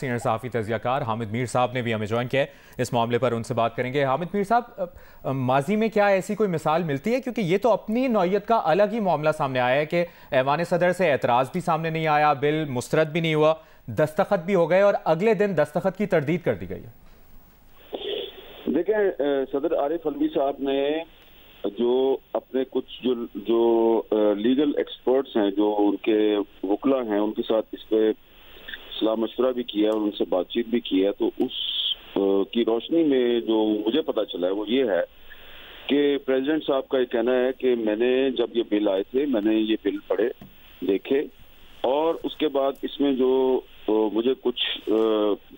Senior सहाफ़ी तज़कियाकार हामिद मीर साहब ने भी हमें ज्वाइन किया है। इस मामले पर उनसे बात करेंगे। हामिद मीर साहब, माजी में क्या ऐसी कोई मिसाल मिलती है, क्योंकि ये तो अपनी नौयत का अलग ही मामला सामने आया है कि ऐवान सदर से एतराज़ भी सामने नहीं आया, बिल मुस्तरद भी नहीं हुआ, दस्तखत भी हो गए और अगले दिन दस्तखत की तरदीद कर दी गई है। देखें, सदर आरिफ अलवी साहब ने जो अपने कुछ जो लीगल एक्सपर्ट्स हैं, जो उनके वकला हैं, उनके साथ इस पे सलाह मशवरा भी किया और उनसे बातचीत भी की है, तो उस की रोशनी में जो मुझे पता चला है वो ये है कि प्रेसिडेंट साहब का ये कहना है कि मैंने जब ये बिल आए थे, मैंने ये बिल पढ़े, देखे, और उसके बाद इसमें जो मुझे कुछ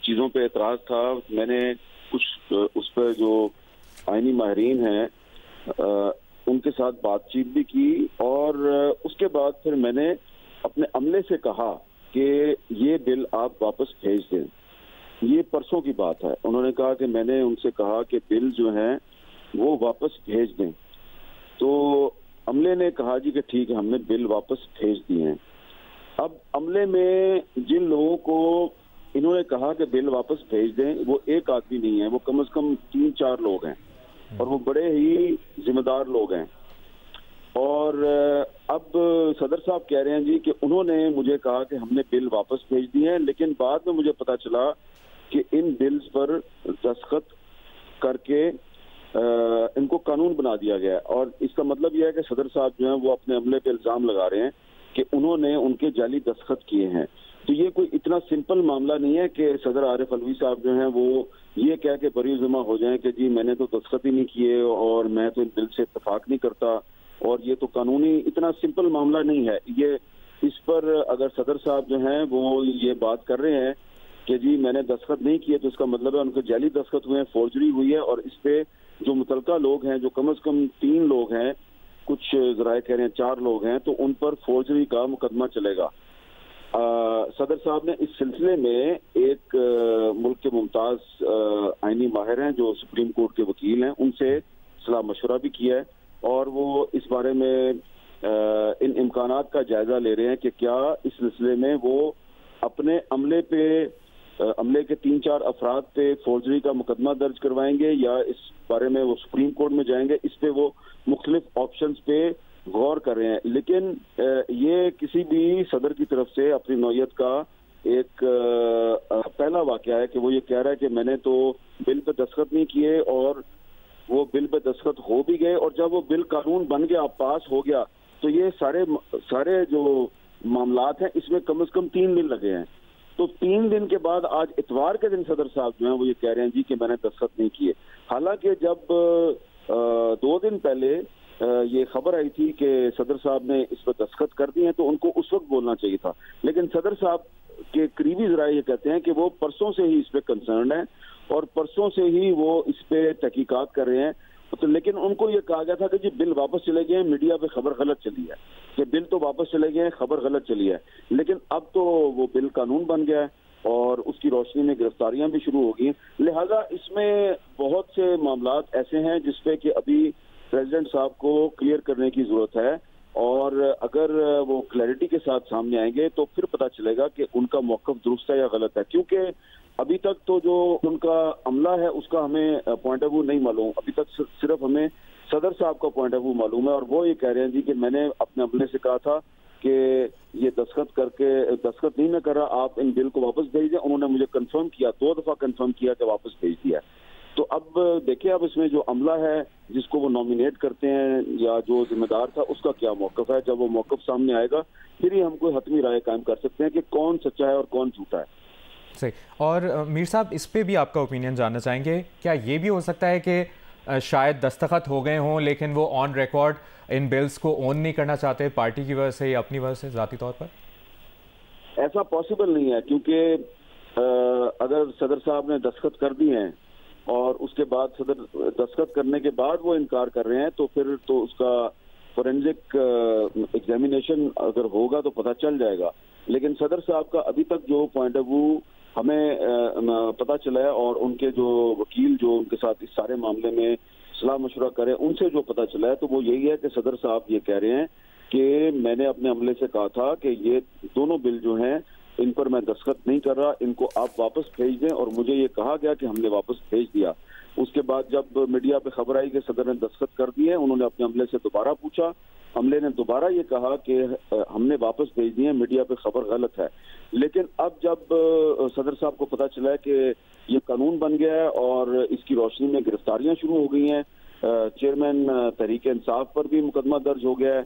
चीज़ों पे एतराज़ था, मैंने कुछ उस पर जो आईनी माहिरीन हैं उनके साथ बातचीत भी की, और उसके बाद फिर मैंने अपने अमले से कहा कि ये बिल आप वापस भेज दें। ये परसों की बात है। उन्होंने कहा कि मैंने उनसे कहा कि बिल जो हैं वो वापस भेज दें। तो अमले ने कहा जी कि ठीक है, हमने बिल वापस भेज दिए हैं। अब अमले में जिन लोगों को इन्होंने कहा कि बिल वापस भेज दें, वो एक आदमी नहीं है, वो कम से कम 3-4 लोग हैं, और वो बड़े ही जिम्मेदार लोग हैं। और अब सदर साहब कह रहे हैं जी कि उन्होंने मुझे कहा कि हमने बिल वापस भेज दिए हैं, लेकिन बाद में मुझे पता चला कि इन बिल्स पर दस्तखत करके इनको कानून बना दिया गया। और इसका मतलब यह है कि सदर साहब जो हैं वो अपने अमले पे इल्जाम लगा रहे हैं कि उन्होंने उनके जाली दस्तखत किए हैं। तो ये कोई इतना सिंपल मामला नहीं है कि सदर आरिफ अलवी साहब जो हैं वो ये कह के बरी जुमा हो जाएं कि जी मैंने तो दस्तखत ही नहीं किए और मैं तो इन बिल से इत्तेफाक नहीं करता, और ये तो कानूनी इतना सिंपल मामला नहीं है। ये इस पर अगर सदर साहब जो हैं वो ये बात कर रहे हैं कि जी मैंने दस्तखत नहीं किए, तो इसका मतलब है उनके जाली दस्तखत हुए हैं, फोर्जरी हुई है, और इस पे जो मुतलका लोग हैं, जो कम से कम 3 लोग हैं, कुछ जराए कह रहे हैं 4 लोग हैं, तो उन पर फोर्जरी का मुकदमा चलेगा। सदर साहब ने इस सिलसिले में एक मुल्क के मुमताज आईनी माहिर हैं जो सुप्रीम कोर्ट के वकील हैं, उनसे सलाह मशवरा भी किया है, और वो इस बारे में इन इम्कानात का जायजा ले रहे हैं कि क्या इस सिलसिले में वो अपने अमले के 3-4 अफराद पे फोर्जरी का मुकदमा दर्ज करवाएंगे, या इस बारे में वो सुप्रीम कोर्ट में जाएंगे। इस पे वो मुख्तलिफ ऑप्शंस पे गौर कर रहे हैं। लेकिन ये किसी भी सदर की तरफ से अपनी नौयत का एक पहला वाकया है कि वो ये कह रहा है कि मैंने तो बिल पे दस्तखत नहीं किए, और वो बिल पे दस्तखत हो भी गए, और जब वो बिल कानून बन गया, पास हो गया, तो ये सारे जो मामलात हैं इसमें कम से कम 3 दिन लगे हैं। तो 3 दिन के बाद आज इतवार के दिन सदर साहब जो हैं वो ये कह रहे हैं जी कि मैंने दस्तखत नहीं किए। हालांकि जब 2 दिन पहले ये खबर आई थी कि सदर साहब ने इस पर दस्तखत कर दिए हैं, तो उनको उस वक्त बोलना चाहिए था। लेकिन सदर साहब के करीबी जराए ये कहते हैं कि वो परसों से ही इस पे कंसर्न है, और परसों से ही वो इस पे तहकीकात कर रहे हैं। तो लेकिन उनको ये कहा गया था कि जी बिल वापस चले गए, मीडिया पे खबर गलत चली है कि बिल तो वापस चले गए, खबर गलत चली है। लेकिन अब तो वो बिल कानून बन गया है, और उसकी रोशनी में गिरफ्तारियां भी शुरू हो गई। लिहाजा इसमें बहुत से मामलात ऐसे हैं जिसपे कि अभी प्रेसिडेंट साहब को क्लियर करने की जरूरत है, और अगर वो क्लैरिटी के साथ सामने आएंगे तो फिर पता चलेगा कि उनका मौक़िफ़ दुरुस्त है या गलत है। क्योंकि अभी तक तो जो उनका अमला है उसका हमें पॉइंट ऑफ व्यू नहीं मालूम, अभी तक सिर्फ हमें सदर साहब का पॉइंट ऑफ व्यू मालूम है, और वो ये कह रहे हैं जी कि मैंने अपने अमले से कहा था कि ये दस्तखत नहीं मैं कर रहा, आप इन बिल को वापस भेज दें। उन्होंने मुझे कंफर्म किया, 2 दफा कंफर्म किया कि वापस भेज दिया। तो अब देखिए, अब इसमें जो अमला है जिसको वो नॉमिनेट करते हैं या जो जिम्मेदार था, उसका क्या मौक़िफ़ है। जब वो मौक़िफ़ सामने आएगा फिर ही हम कोई हतमी राय कायम कर सकते हैं कि कौन सच्चा है और कौन झूठा है। सही। और मीर साहब, इस पे भी आपका ओपिनियन जानना चाहेंगे। क्या ये भी हो सकता है कि शायद दस्तखत हो गए हों लेकिन वो ऑन रिकॉर्ड इन बिल्स को ओन नहीं करना चाहते, पार्टी की वजह से या अपनी वजह से, ज़ाती तौर पर? ऐसा पॉसिबल नहीं है, क्योंकि अगर सदर साहब ने दस्तखत कर दिए हैं और उसके बाद सदर दस्तखत करने के बाद वो इनकार कर रहे हैं, तो फिर तो उसका फोरेंसिक एग्जामिनेशन अगर होगा तो पता चल जाएगा। लेकिन सदर साहब का अभी तक जो पॉइंट ऑफ व्यू हमें पता चला है, और उनके जो वकील जो उनके साथ इस सारे मामले में सलाह मशवरा करें, उनसे जो पता चला है, तो वो यही है कि सदर साहब ये कह रहे हैं कि मैंने अपने अमले से कहा था कि ये दोनों बिल जो हैं इन पर मैं दस्तखत नहीं कर रहा, इनको आप वापस भेज दें। और मुझे ये कहा गया कि हमने वापस भेज दिया। उसके बाद जब मीडिया पे खबर आई कि सदर ने दस्तखत कर दिए, उन्होंने अपने अमले से दोबारा पूछा। अमले ने दोबारा ये कहा कि हमने वापस भेज दिए, मीडिया पे खबर गलत है। लेकिन अब जब सदर साहब को पता चला है कि ये कानून बन गया है और इसकी रोशनी में गिरफ्तारियां शुरू हो गई हैं, चेयरमैन तहरीक इंसाफ पर भी मुकदमा दर्ज हो गया है,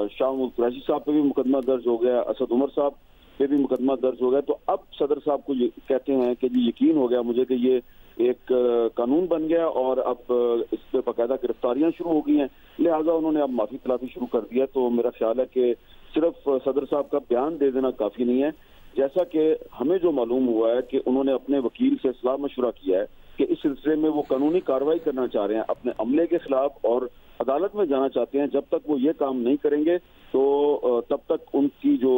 शाह महमूद कुरैशी साहब पे भी मुकदमा दर्ज हो गया, असद उमर साहब पे भी मुकदमा दर्ज हो गया। तो अब सदर साहब को कहते हैं कि जी यकीन हो गया मुझे कि ये एक कानून बन गया और अब इस पर बाकायदा गिरफ्तारियां शुरू हो गई हैं, लिहाजा उन्होंने अब माफी तलाफी शुरू कर दिया। तो मेरा ख्याल है कि सिर्फ सदर साहब का बयान दे देना काफी नहीं है, जैसा कि हमें जो मालूम हुआ है कि उन्होंने अपने वकील से सलाह मशवरा किया है कि इस सिलसिले में वो कानूनी कार्रवाई करना चाह रहे हैं अपने अमले के खिलाफ और अदालत में जाना चाहते हैं। जब तक वो ये काम नहीं करेंगे तो तब तक उनकी जो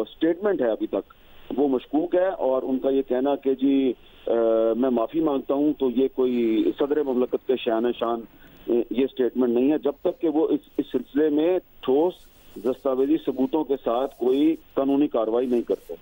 स्टेटमेंट है अभी तक वो मशकूक है। और उनका ये कहना कि जी मैं माफी मांगता हूं, तो ये कोई सदर ममलकत के शान शान ये स्टेटमेंट नहीं है, जब तक कि वो इस सिलसिले में ठोस दस्तावेजी सबूतों के साथ कोई कानूनी कार्रवाई नहीं करते।